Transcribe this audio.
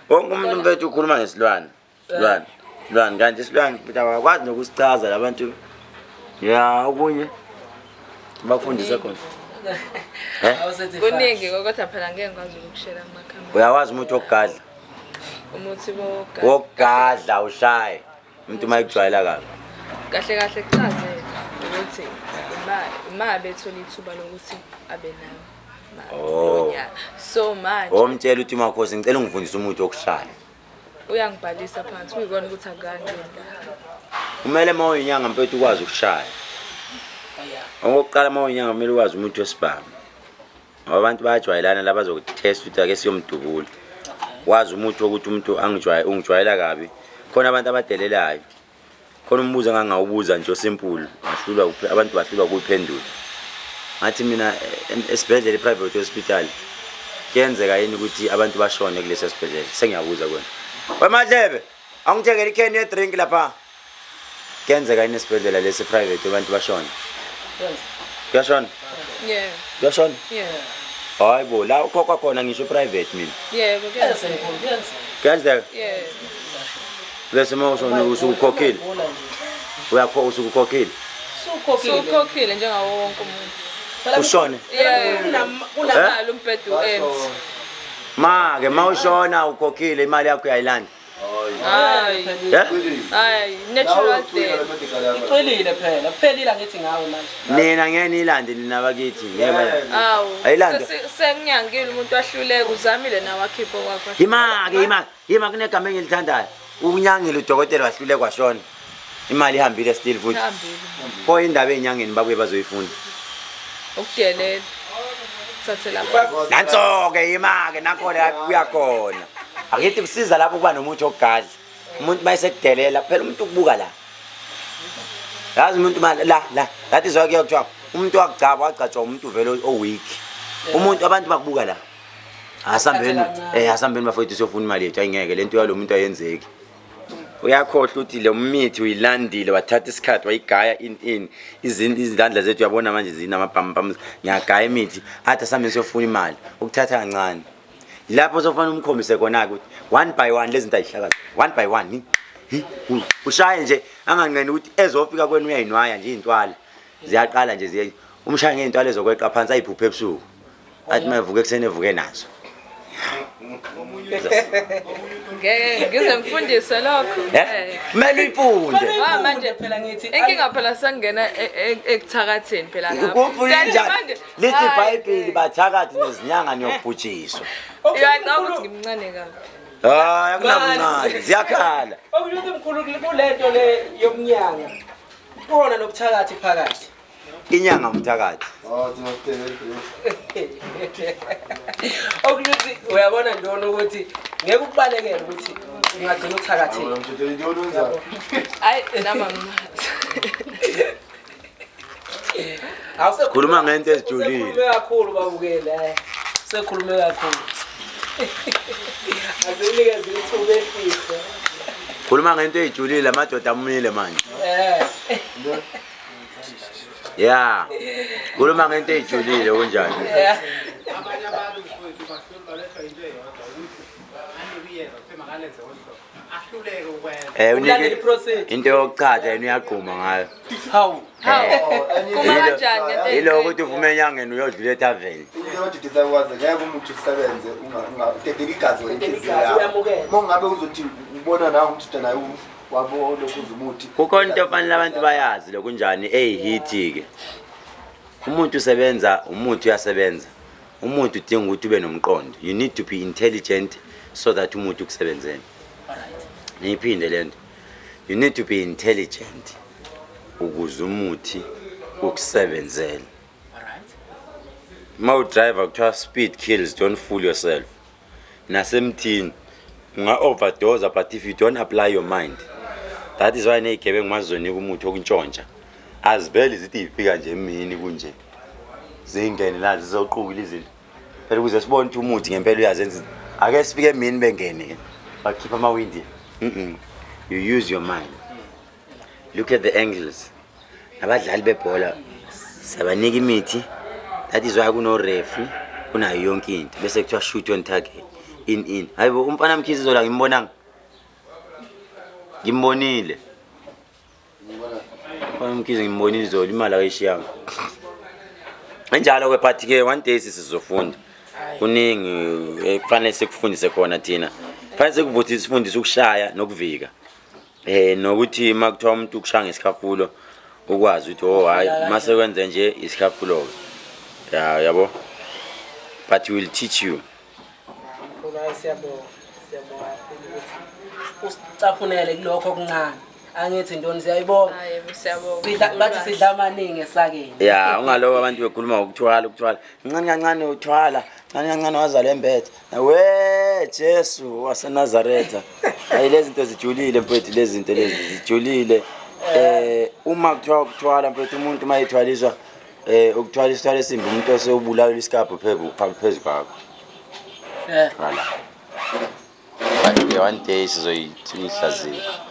Wonke umuntu mfethu ukhuluma ngesilwane. Silwane kanti isilwane akwazi nokusichaza labantu. Ya okunye bakufundisa khona. Kuningi kodwa phela ngeke ngikwazi ukushela amakhamera. Uyawazi umuthi wokugadla. Umuthi wokugadla ushaye. Umuntu mayijwayela kabi. Kahle kahle kuchazela ukuthi ima bethola ithuba lokuthi abe nawo. So manje omtshela uthi makhosi ngicela ungifundise umuthi wokushaya. Uyangibhalisa phansi uyibona ukuthi akangena. Kumele mawinyanga mfethu ukwazi ukushaya. Okokuqala mawinyanga kumele ukwazi umuthi wesibhamu. Abantu bayajwayelana laba bazokutest ukuthi ake siyomdubula. Wazi umuthi wokuthi umuntu ungijwayela kabi. Khona abantu abadelelayo. Khona umbuzo ngangawubuza nje osimple. Abantu bahlulwa ukuphendula. Ngathi mina esibhedlela private hospital kuyenzeka yini ukuthi abantu bashone kulesi sibhedlela sengiyabuza kona. Wemadlebe angithengele ikheni ye drink lapha. Kuyenzeka yini esibhedlela lesi private abantu bashone? Kuyashona? Yeah. Kuyashona? Yeah. Hayibo la ukhokha khona ngisho private mina. Yebo kuyenzeka. Kuyenzeka? Yeah. Bese mawushona usukukhokhile. Uyakho usukukhokhile. Sukhokhile njengawo wonke umuntu. Ushone. Unamali umbhedo empty. Ke mawushona ukhokhile imali yakho uyayilanda. Hayi natural death. Iqhelile phela. Kuphelile ngithi ngawe manje. Mina ngeke nilande nina bakithi ngeke. Ayilanda. Senginyangile umuntu ahluleka uzamile nawe akhipho kwakho. Yima kunegama engilithandayo. Unyangile udokotela wahluleka kwashona. Imali ihambile still futhi. Pho indaba enyangeni babuye bazoyifunda. Ukudelela. Sathe lapha. Nanso ke yima-ke nakhona kuyakhona. Akithi kusiza lapho kuba nomuthi wokugadla. Umuntu mayesekudelela phela umuntu ukubuka la. Yazi umuntu la that is why kuyakuthiwa umuntu wagcatshwa umuntu vele oweak. Umuntu abantu bakubuka la. Asambeni bafowethu siyofuna imali yethu ayingeke lento yalo muntu ayenzeki. Uyakhohlwa ukuthi le mithi uyilandile wathatha isikhathi wayigaya izindandla zethu uyabona manje zinamapampam ngiyagaya imithi athi asambe siyofuna imali ukuthatha kancane lapho sofana umkhombise khona ukuthi one by one lezi zinto ayihlakaza one by one ushaye nje angangqeni ukuthi ezofika kwenu uyayinwaya nje intwala ziyaqala nje ziye umshaye ngentwala ezokweqa phansi ayiphuphe ebusuku athi mayevuke eksene evuke nazo. Ngize ngifundise lokho. Kumele uyifunde. Manje phela ngithi inkinga phela sangena ekuthakatheni phela lapha. Kanjani? Lithi iBhayibheli bathakathi nezinyanga niyokubhutshiswa. Uyaqala ukuthi ngimncane kabi. Akunabuncane ziyakhala. Okusho umkhulu kulento le yomnyanga. Kukhona nobuthakathi phakathi. Inyanga umthakathi. Okuthi uyabona ndona ukuthi ngeke ukubalekele ukuthi ungagcina uthakathile. Hayi nama Awusekhuluma ngento ezijulile. Ukhulume kakhulu babukele. Sekhulume kakhulu. Azinikeze ithuba ehlise. Khuluma ngento ezijulile amadoda amile manje. Yeah. Khuluma ngento ezijulile kunjani? Abanye abantu bahlulwa letha into eyodwa Into yokuchatha yena uyaqhuma ngayo. Hawu. Kuma kanjani Yilo ukuthi uvume enyangeni uyodlula ethaveni. Into yokuthi disakwazi ngeke umuntu usebenze ungateteka igazi wenhliziyo yakho. Mongabe uzothi ubona nawe ukuthi naye wabo lokhu umuthi. Kukhona into ofanele abantu bayazi lokunjani hit ke. Umuntu usebenza, umuthi uyasebenza. Umuntu udinga ukuthi ube nomqondo. You need to be intelligent so that umuntu ukusebenzele. Niphinde lento. You need to be intelligent ukuze umuthi ukusebenzele. Mau driver kuthiwa speed kills, don't fool yourself. Nasemthini unga overdose but if you don't apply your mind, that is why neyigebengu mazizonika umuthi okuntshontsha azibeli zithi ifika nje emini kunje zingene la zizoqhukula izinto phela ukuze sibone ukuthi umuthi ngempela uyazenza ake sifike emini bengene bakhipha amawindi. You use your mind. Look at the angles. Abadlali bebhola sabanika imithi. That is why kuno referee kunayo yonke into bese kuthiwa shoot on target. in hayibo umfana Mkhize zola ngimbonanga ngimbonile umfana Mkhize ngimbonile zola imali ayishiyanga enjalo ke but ke one day sizofunda kuningi kufanele sikufundise khona thina kufanele sikuvuthise sifundise ukushaya nokuvika nokuthi makuthiwa umuntu ukushaya ngesikhafulo ukwazi ukuthi oh hayi mase kwenze nje isikhafulo yabo but we will teach you siyabonga usicaphunele kulokho okuncane angithi ntoni siyayibona bathi sidla amaningi esakeni ungalowo abantu bekhuluma ukuthwala ncane kancane uthwala ncane kancane wazala embethe we Jesu waseNazaretha hayi lezi zinto zijulile mfethu lezi zinto lezi zijulile uma kuthiwa ukuthwala mfethu umuntu mayithwaliswa ukuthwaliswa lesimbi umuntu osebulawa isikapho phezulu kwakho wala but one day sizoyihlaziya